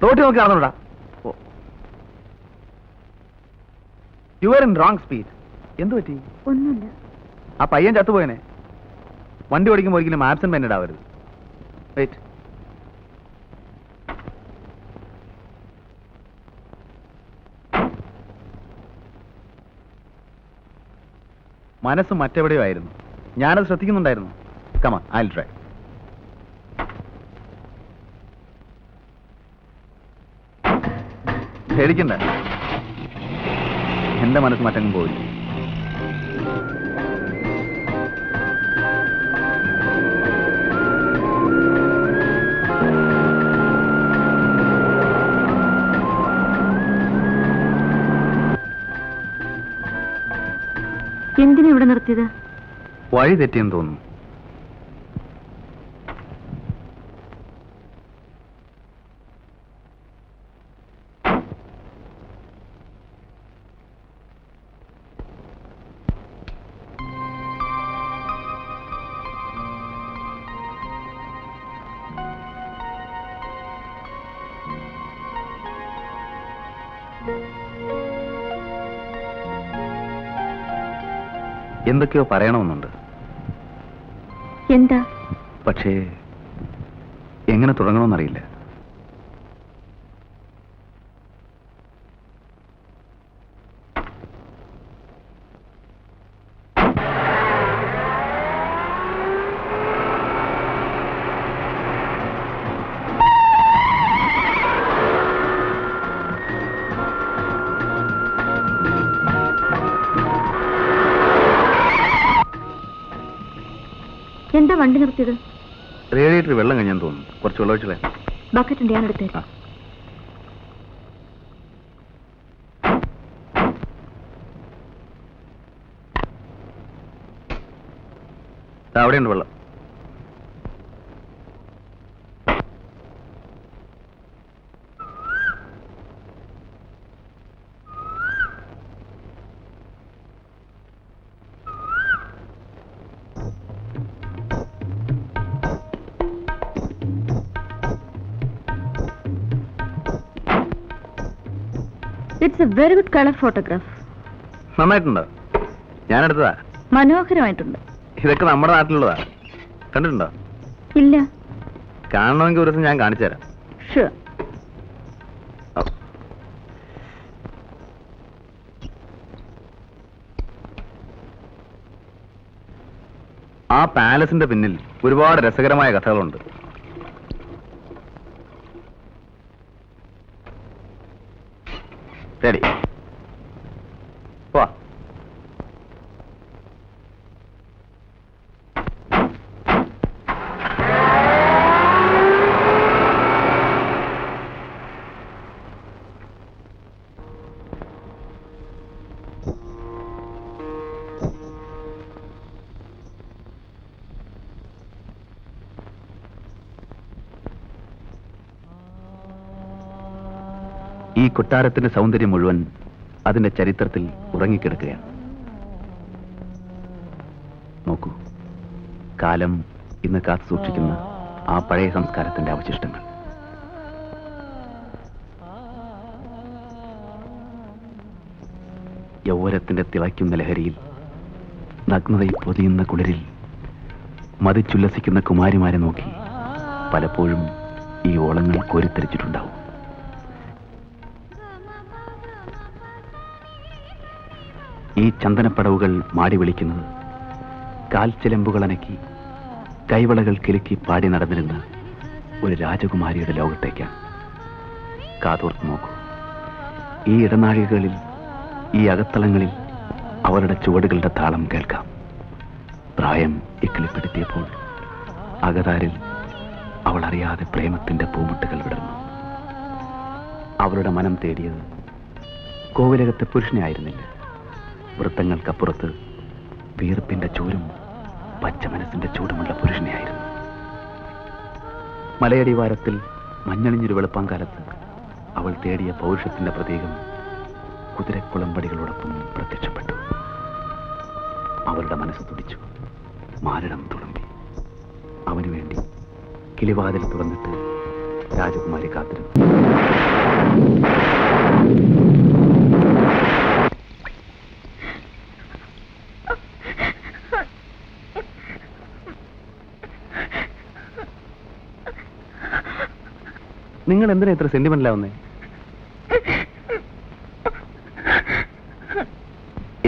തോട്ടി നോക്കി നടന്നോടാ. You are in wrong speed. എന്ത് പറ്റി? ഒന്നുമില്ല. ആ പയ്യൻ ചത്തുപോയനെ. വണ്ടി ഓടിക്കുമ്പോൾ ഒരിക്കലും ആബ്സെന്റ് മൈൻഡഡ് ആവരുത്. വെയിറ്റ്. മനസ്സ് മറ്റെവിടെയോ ആയിരുന്നു. ഞാനത് ശ്രദ്ധിക്കുന്നുണ്ടായിരുന്നു. Come on, I'll try. പേടിക്കണ്ട, എന്റെ മനസ്സ് മറ്റങ്ങും പോയി. എന്തിനാ ഇവിടെ നിർത്തിയത്? വഴി തെറ്റിയെന്ന് തോന്നുന്നു. എന്തൊക്കെയോ പറയണമെന്നുണ്ട്. എന്താ? പക്ഷേ എങ്ങനെ തുടങ്ങണമെന്നറിയില്ല. എന്താ വണ്ടി നിർത്തിയത്? റേഡിയേറ്റർ വെള്ളം കഴിഞ്ഞാൽ തോന്നുന്നു. കുറച്ച് വെള്ളം ഒഴിച്ചേ. ബക്കറ്റ് ഉണ്ട്, ഞാൻ എടുത്തേക്കാം. അവിടെയുണ്ട് വെള്ളം. It's a very good colour photograph. നന്നായിട്ടുണ്ടോ? ഞാനെടുത്തതാ. മനോഹരമായിട്ടുണ്ട്. ഇതൊക്കെ നമ്മുടെ നാട്ടിലുള്ളതാ. കണ്ടിട്ടുണ്ടോ? ഇല്ല. കാണണമെങ്കിൽ ഒരു ദിവസം ഞാൻ കാണിച്ചു തരാം. ഷുവർ. ആ പാലസിന്റെ പിന്നിൽ ഒരുപാട് രസകരമായ കഥകളുണ്ട്. ശരി, വാ. ഈ കൊട്ടാരത്തിന്റെ സൗന്ദര്യം മുഴുവൻ അതിന്റെ ചരിത്രത്തിൽ ഉറങ്ങിക്കിടക്കുകയാണ്. നോക്കൂ, കാലം ഇന്ന് കാത്തു സൂക്ഷിക്കുന്ന ആ പഴയ സംസ്കാരത്തിന്റെ അവശിഷ്ടങ്ങൾ. യൗവനത്തിന്റെ തിളയ്ക്കുന്ന ലഹരിയിൽ, നഗ്നതയിൽ പൊതിയുന്ന കുളിരിൽ മതിച്ചുല്ലസിക്കുന്ന കുമാരിമാരെ നോക്കി പലപ്പോഴും ഈ ഓളങ്ങൾ കോരിത്തെരിച്ചിട്ടുണ്ടാവും. ഈ ചന്ദനപ്പടവുകൾ മാടി വിളിക്കുന്നത് കാൽച്ചിലമ്പുകൾ അനക്കി കൈവളകൾ കിലുക്കി പാടി നടന്നിരുന്ന ഒരു രാജകുമാരിയുടെ ലോകത്തേക്കാണ്. കാതോർത്ത് നോക്കൂ, ഈ ഇടനാഴികളിൽ, ഈ അകത്തളങ്ങളിൽ അവരുടെ ചുവടുകളുടെ താളം കേൾക്കാം. പ്രായം ഇക്കിളിപ്പെടുത്തിയപ്പോൾ അകതാരിൽ അവൾ അറിയാതെ പ്രേമത്തിന്റെ പൂമുട്ടുകൾ വിടർന്നു. അവളുടെ മനം തേടിയത് കോവിലകത്തെ പുരുഷനെ ആയിരുന്നില്ല. വൃത്തങ്ങൾക്കപ്പുറത്ത് വീർപ്പിന്റെ ചൂരും പച്ച മനസ്സിന്റെ ചൂടുമുള്ള പുരുഷനെയായിരുന്നു. മലയടിവാരത്തിൽ മഞ്ഞളിഞ്ഞൊരു വെളുപ്പാങ്കാലത്ത് അവൾ തേടിയ പൗരുഷത്തിന്റെ പ്രതീകം കുതിരക്കുളമ്പടികളോടൊപ്പം പ്രത്യക്ഷപ്പെട്ടു. അവളുടെ മനസ്സ് തുടിച്ചു, മാരടം തുളുമ്പി. അവനു വേണ്ടി കിളിവാതിൽ തുറന്നിട്ട് രാജകുമാരി കാത്തിരുന്നു. നിങ്ങൾ എന്തിനാ ഇത്ര സെന്റിമെന്റിലാവുന്നേ?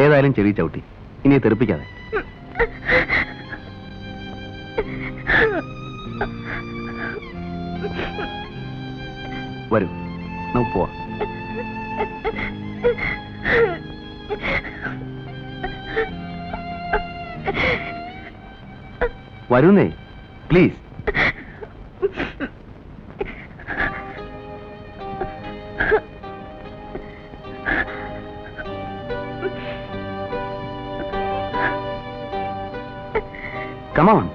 ഏതായാലും ചെവി ചവിട്ടി, ഇനി തെറിപ്പിക്കാതെ. വരൂ, നമുക്ക് പോവാം. വരുന്നേ, പ്ലീസ്. Come on.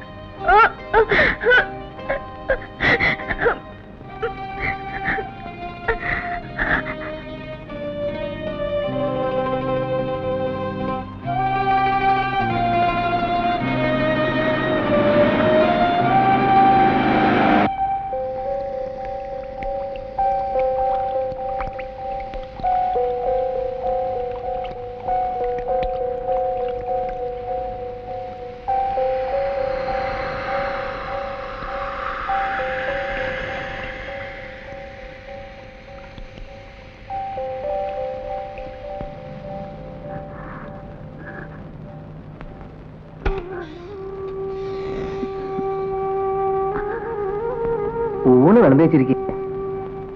ഊണ് വിളമ്പിച്ചിരിക്കുക.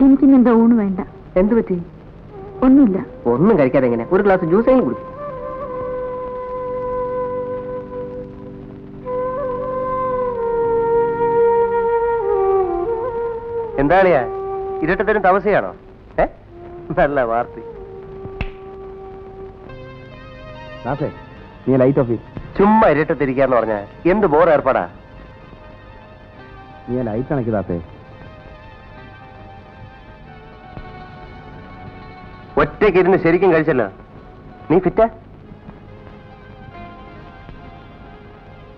എനിക്കിന്ന് എന്താ ഊണ് വേണ്ട. എന്ത് പറ്റി? ഒന്നുമില്ല. ഒന്നും കഴിക്കാതെ എങ്ങനെ? ഒരു ഗ്ലാസ് ജ്യൂസെങ്കിലും കുടിക്കും. എന്താളിയാ ഇരട്ടത്തരും തമസയാണോ? നല്ല വാർത്ത. നീ ലൈറ്റ് ഓഫ് ചെയ്യും. ചുമ്മാ ഇരട്ടത്തിരിക്കാന്ന് പറഞ്ഞ എന്ത് ബോർ ഏർപ്പാടാ. നീ ലൈറ്റ് അണക്കി ദാസേ. ഒറ്റയ്ക്ക് ഇരുന്ന് ശരിക്കും കഴിച്ചല്ലോ. നീ ഫിറ്റാ?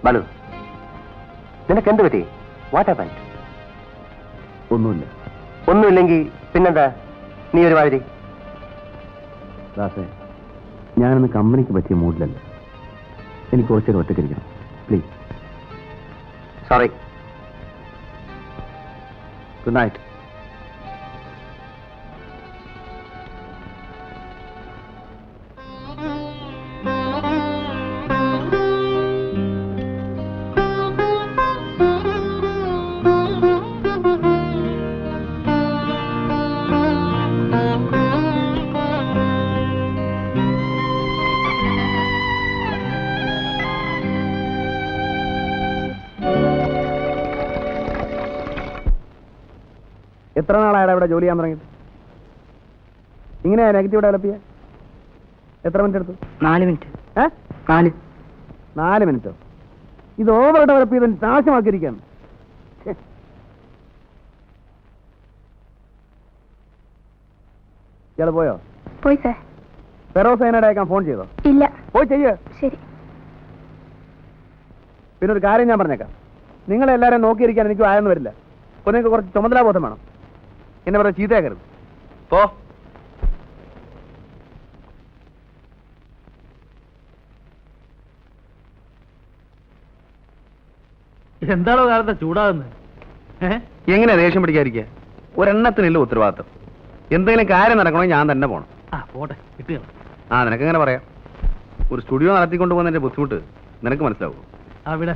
ബാലു, നിനക്ക് എന്ത് പറ്റി? What happened? ഒന്നുമില്ല. ഒന്നുമില്ലെങ്കിൽ പിന്നെന്താ നീ ഒരു മാതിരി? ദാസേ, ഞാനിന്ന് കമ്പനിക്ക് പറ്റിയ മൂഡിലല്ല. എനിക്ക് കുറച്ചേരം ഒറ്റയ്ക്കിരിക്കണം, പ്ലീസ്. സോറി. Good night. എത്ര നാളായാലും ഇവിടെ ജോലി ചെയ്യാൻ തുടങ്ങിയിട്ട്? ഇങ്ങനെയാ നെഗറ്റീവ് ഡെവലപ്പ് ചെയ്യാൻ? എത്ര മിനിറ്റ് എടുത്തു? 4 മിനിറ്റ്. 4 മിനിറ്റോ? ഇത് ഓവർ ഡെവലപ്പ് ചെയ്ത് നാശമാക്കിയിരിക്കുകയാണ്. ഇയാള് പോയോ? പോയി സാർ. ഫെറോസൈനയുടെ അയക്കാൻ ഫോൺ ചെയ്തോ? ഇല്ല. പോയി ചെയ്യ്. ശരി. പിന്നെ ഒരു കാര്യം ഞാൻ പറഞ്ഞേക്കാം. നിങ്ങളെല്ലാവരും നോക്കിയിരിക്കാൻ എനിക്ക് ആയെന്ന് വരില്ല. അപ്പോൾ നിങ്ങൾക്ക് കുറച്ച് ചുമതലാബോധം വേണം. എന്നെ പറഞ്ഞ ചീത്തയാക്കരുത്. പോ. എന്താണോ കാലത്തെ ചൂടാകുന്നത്? എങ്ങനെ ദേഷ്യം പിടിക്കാതിരിക്കുക? ഒരെണ്ണത്തിനില്ല ഉത്തരവാദിത്തം. എന്തെങ്കിലും കാര്യം നടക്കണമെങ്കിൽ ഞാൻ തന്നെ പോകണം. പോട്ടെ, കിട്ടുക. നിനക്ക് എങ്ങനെ പറയാം? ഒരു സ്റ്റുഡിയോ നടത്തിക്കൊണ്ട് പോകുന്നതിന്റെ ബുദ്ധിമുട്ട് നിനക്ക് മനസ്സിലാവും. അവിടെ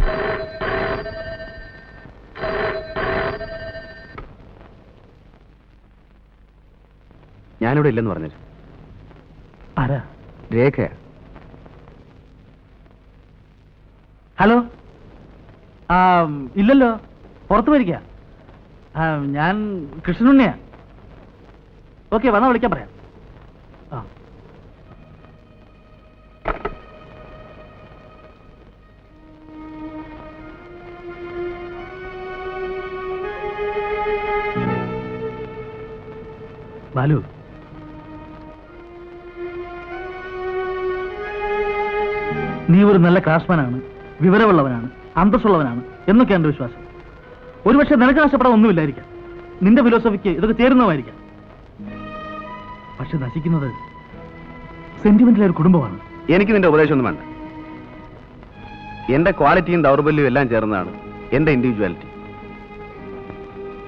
ഞാനിവിടെ ഇല്ലെന്ന് പറഞ്ഞു. ആരാ? രേഖയാ. ഹലോ. ഇല്ലല്ലോ, പുറത്തു വരിക. ഞാൻ കൃഷ്ണനുണ്ണിയാ. ഓക്കെ, വന്നാ വിളിക്കാൻ പറയാം. ബാലു, നീ ഒരു നല്ല ക്രാഫ്റ്റ്സ്മാനാണ്, വിവരമുള്ളവനാണ്, അന്തസ്സുള്ളവനാണ് എന്നൊക്കെ എന്റെ വിശ്വാസം. ഒരുപക്ഷെ നിനക്ക് നഷ്ടപ്പെടാൻ ഒന്നുമില്ലായിരിക്കാം. നിന്റെ ഫിലോസഫിക്ക് ഇതൊക്കെ ചേരുന്നതായിരിക്കാം. പക്ഷെ നശിക്കുന്നത് സെന്റിമെന്റിലെ ഒരു കുടുംബമാണ്. എനിക്ക് നിന്റെ ഉപദേശമൊന്നും വേണ്ട. എന്റെ ക്വാളിറ്റിയും ദൗർബല്യവും എല്ലാം ചേർന്നതാണ് എന്റെ ഇൻഡിവിജ്വാലിറ്റി.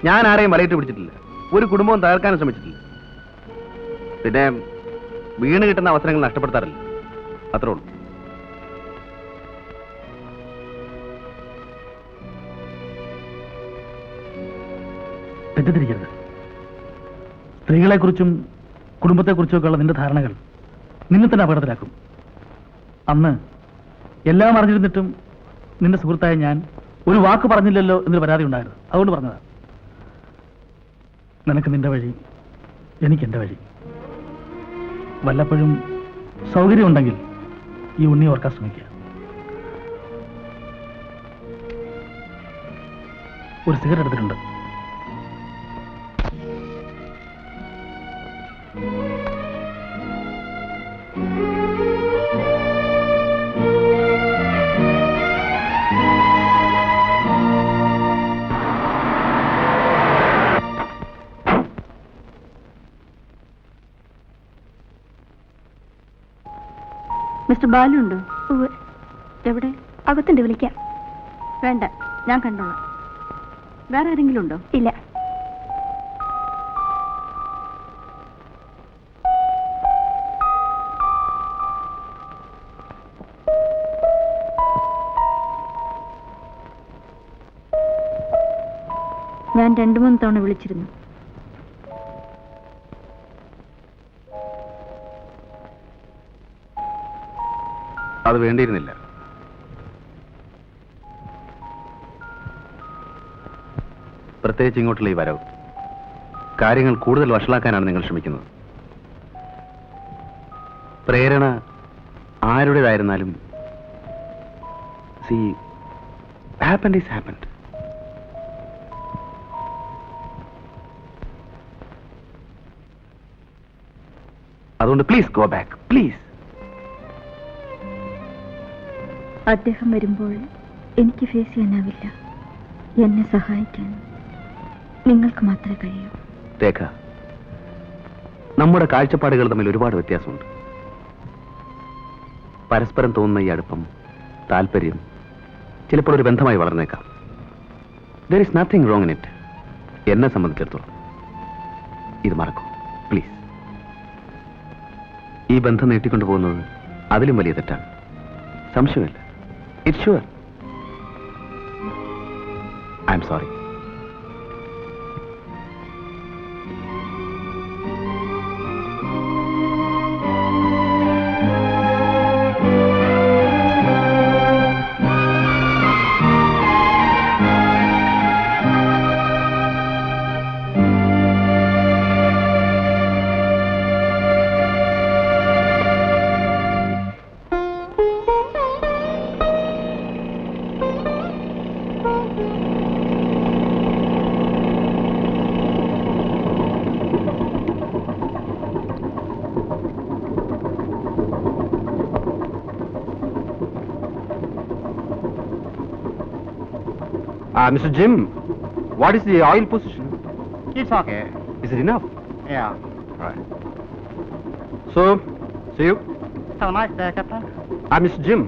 ഞാൻ ആരെയും വലയിട്ട് പിടിച്ചിട്ടില്ല, ഒരു കുടുംബവും തകർക്കാനും ശ്രമിച്ചിട്ടില്ല. പിന്നെ വീണ് കിട്ടുന്ന അവസരങ്ങൾ നഷ്ടപ്പെടുത്താറില്ല, അത്രേ ഉള്ളൂ. തെറ്റിദ്ധരിക്കരുത്. സ്ത്രീകളെക്കുറിച്ചും കുടുംബത്തെക്കുറിച്ചും ഒക്കെയുള്ള നിന്റെ ധാരണകൾ നിന്നെ തന്നെ അപകടത്തിലാക്കും. അന്ന് എല്ലാം അറിഞ്ഞിരുന്നിട്ടും നിന്റെ സുഹൃത്തായ ഞാൻ ഒരു വാക്ക് പറഞ്ഞില്ലല്ലോ എന്നൊരു പരാതി ഉണ്ടായിരുന്നു. അതുകൊണ്ട് പറഞ്ഞതാണ്. നിനക്ക് നിന്റെ വഴി, എനിക്ക് എന്റെ വഴി. വല്ലപ്പോഴും സൗകര്യമുണ്ടെങ്കിൽ ഈ ഉണ്ണി ഓർക്കാൻ ശ്രമിക്കുക. ഒരു സിഗരറ്റ് എടുത്തിട്ടുണ്ട്. മിസ്റ്റർ ബാലു ഉണ്ടോ? എവിടെ? അകത്തുണ്ട്, വിളിക്കാം. വേണ്ട, ഞാൻ കണ്ടോളാം. വേറെ ആരെങ്കിലും ഉണ്ടോ? ഇല്ല. ഞാൻ 2-3 തവണ വിളിച്ചിരുന്നു. അത് വേണ്ടിയിരുന്നില്ല. പ്രത്യേകിച്ച് ഇങ്ങോട്ടുള്ള ഈ വരവ് കാര്യങ്ങൾ കൂടുതൽ വഷളാക്കാനാണ് നിങ്ങൾ ശ്രമിക്കുന്നത്. പ്രേരണ ആരുടേതായിരുന്നാലും സി ഹാപ്പൻഡ് ഈസ് ഹാപ്പൻഡ്. അതുകൊണ്ട് പ്ലീസ് ഗോ ബാക്ക്, പ്ലീസ്. അദ്ദേഹം വരുമ്പോൾ എനിക്ക് ഫേസ് ചെയ്യാനാവില്ല. എന്നെ സഹായിക്കാൻ നിങ്ങൾക്ക് മാത്രമേ കഴിയൂ. രേഖ, നമ്മുടെ കാഴ്ചപ്പാടുകൾ തമ്മിൽ ഒരുപാട് വ്യത്യാസമുണ്ട്. പരസ്പരം തോന്നുന്ന ഈ അടുപ്പം, താല്പര്യം ചിലപ്പോൾ ഒരു ബന്ധമായി വളർന്നേക്കാം. There is nothing wrong in it. എന്നെ സംബന്ധിച്ചിടത്തോളം ഇത് മറക്കൂ, പ്ലീസ്. ഈ ബന്ധം നീട്ടിക്കൊണ്ടുപോകുന്നത് അതിലും വലിയ തെറ്റാണ്, സംശയമില്ല. It's sure. I am sorry. Mr. Jim, what is the oil position? It's okay. Is it enough? Yeah. Right. So, see you. Have a nice day, Captain. Mr. Jim,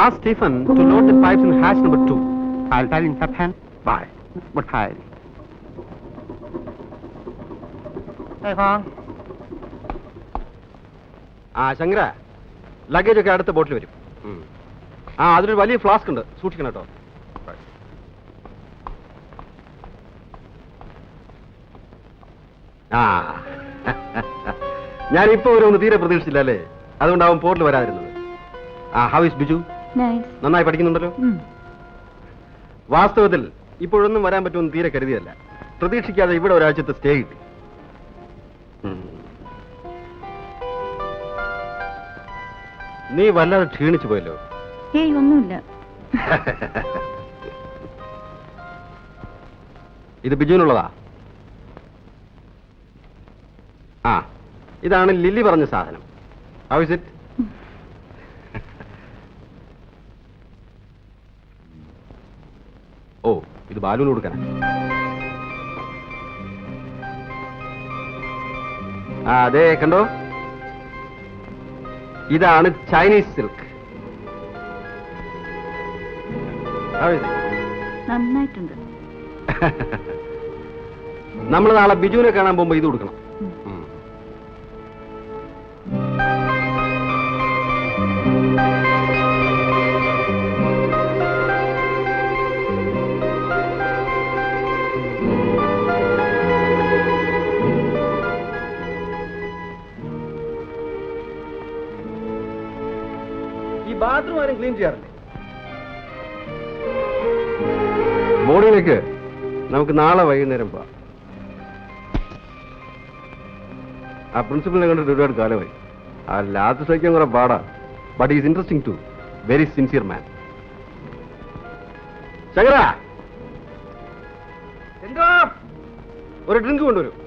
ask Stephen to load the pipes in hatch number 2. I'll tell him, Captain. Bye. But hi. Hey, Kong. Shankara, luggage ഒക്കെ അടുത്ത ബോട്ടിൽ വരും. അതിലൊരു വലിയ flask ഉണ്ട്, സൂക്ഷിക്കണം കേട്ടോ. ഞാനിപ്പോ ഒരു തീരെ പ്രതീക്ഷിച്ചില്ല അല്ലേ, അതുകൊണ്ടാവും പോർട്ടിൽ വരാതിരുന്നത്. How is Biju? നന്നായി പഠിക്കുന്നുണ്ടല്ലോ. വാസ്തവത്തിൽ ഇപ്പോഴൊന്നും വരാൻ പറ്റുമെന്ന് തീരെ കരുതിയല്ല. പ്രതീക്ഷിക്കാതെ ഇവിടെ ഒരാഴ്ചത്തെ സ്റ്റേ കിട്ടി. നീ വല്ലാതെ ക്ഷീണിച്ചു പോയല്ലോ. ഏയ്, ഒന്നുമില്ല. ഇത് ബിജുവിനുള്ളതാ. ഇതാണ് ലില്ലി പറഞ്ഞ സാധനം. How is it? ഓ, ഇത് ബാലുവിന് കൊടുക്കാൻ. ആ അതെ കണ്ടോ, ഇതാണ് ചൈനീസ് സിൽക്ക്. നന്നായിട്ടുണ്ട്. നമ്മൾ നാളെ ബിജുവിനെ കാണാൻ പോകുമ്പോ ഇത് കൊടുക്കണം. ഈ ബാത്റൂം ആരും ക്ലീൻ ചെയ്യാറില്ലേ? ബോർഡിലേക്ക് നമുക്ക് നാളെ വൈകുന്നേരം പോവാം. ആ പ്രിൻസിപ്പലിനെ കണ്ടിട്ട് ഒരുപാട് കാലമായി. ആ ലാസ്റ്റ് സഹിക്കാൻ കുറെ പാടാ. But is interesting too, very sincere man. ശങ്കര, എന്താ ഒരു ഡ്രിങ്ക് കൊണ്ടുവരും.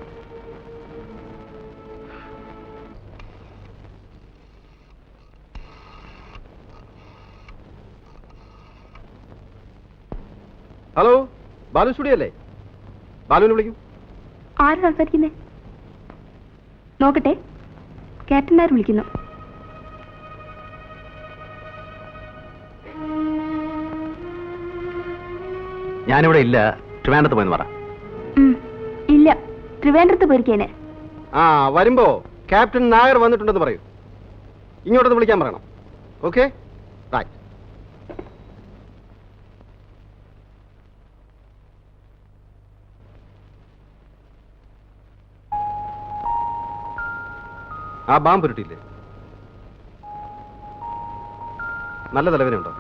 ഹലോ, ബാലു സ്റ്റുഡിയോ അല്ലേ? ബാലുവിനെ വിളിക്കും. ആര് സംസാരിക്കുന്നേ? നോക്കട്ടെ. ക്യാപ്റ്റൻ നായർ വിളിക്കുന്നു. ഞാനിവിടെ ഇല്ല, ട്രിവാൻഡ്രത്ത് പോയെന്ന് പറ. ഇല്ല, ട്രിവാൻഡ്രത്ത് പോയിരിക്കേനെ. ആ വരുമ്പോ ക്യാപ്റ്റൻ നായർ വന്നിട്ടുണ്ടെന്ന് പറയൂ. ഇങ്ങോട്ടൊന്ന് വിളിക്കാൻ പറയണം. Okay, right. ആ ബാം പുരട്ടിയില്ലേ? നല്ല തലവേനുണ്ടോ?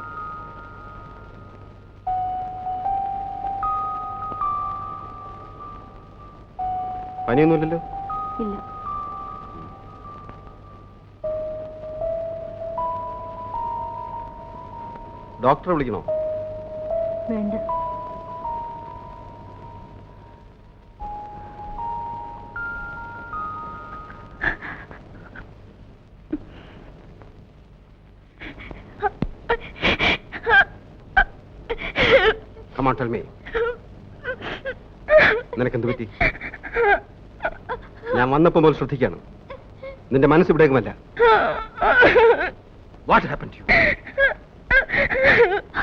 പനിയൊന്നുമില്ലല്ലോ? ഇല്ല. ഡോക്ടറെ വിളിക്കണോ? വേണ്ട. Come on, tell me. നിനക്കെന്ത് പറ്റി? ഞാൻ വന്നപ്പോൾ മുതൽ ശ്രദ്ധിക്കാണ്. നിന്റെ മനസ്സ് ഇവിടേക്കുമല്ല. What happened to you?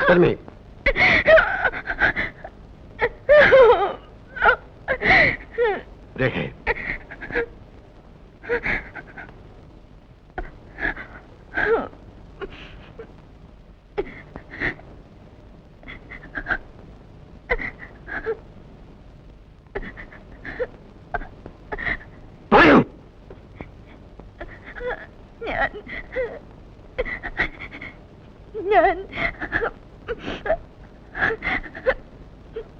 Tell me. രേഖേ, ഞാൻ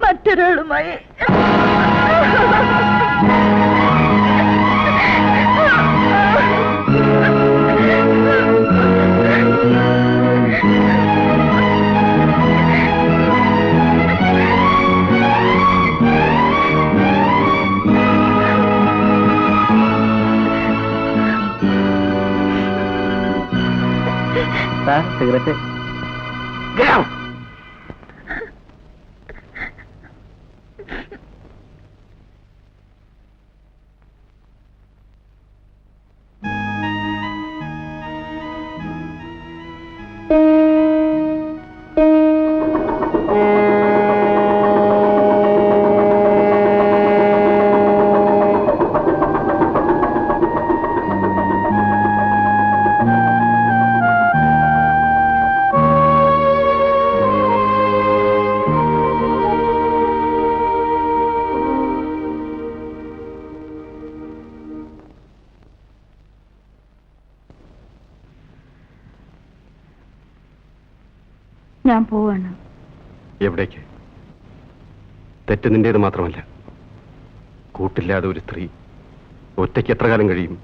മറ്റൊരാളുമായി സിഗരറ്റ്. Get out! ഞാൻ പോവാണ്. എവിടേക്ക്? തെറ്റ് നിന്റേത് മാത്രമല്ല. കൂട്ടില്ലാതെ ഒരു സ്ത്രീ ഒറ്റയ്ക്ക് എത്ര കാലം കഴിയും?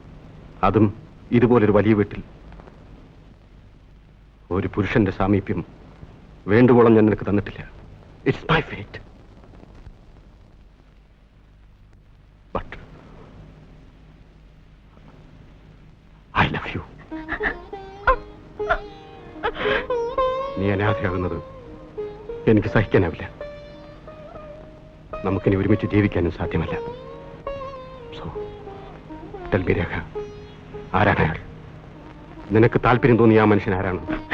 അതും ഇതുപോലൊരു വലിയ വീട്ടിൽ. ഒരു പുരുഷന്റെ സാമീപ്യം വേണ്ടുവോളം ഞാൻ നിനക്ക് തന്നിട്ടില്ല. It's my fate. But I love you. നീ അനാഥയാകുന്നത് എനിക്ക് സഹിക്കാനാവില്ല. നമുക്കിനി ഒരുമിച്ച് ജീവിക്കാനും സാധ്യമല്ല. സോ രേഖ ആരാണ് അയാൾ? നിനക്ക് താല്പര്യം തോന്നിയ ആ മനുഷ്യൻ ആരാണ്?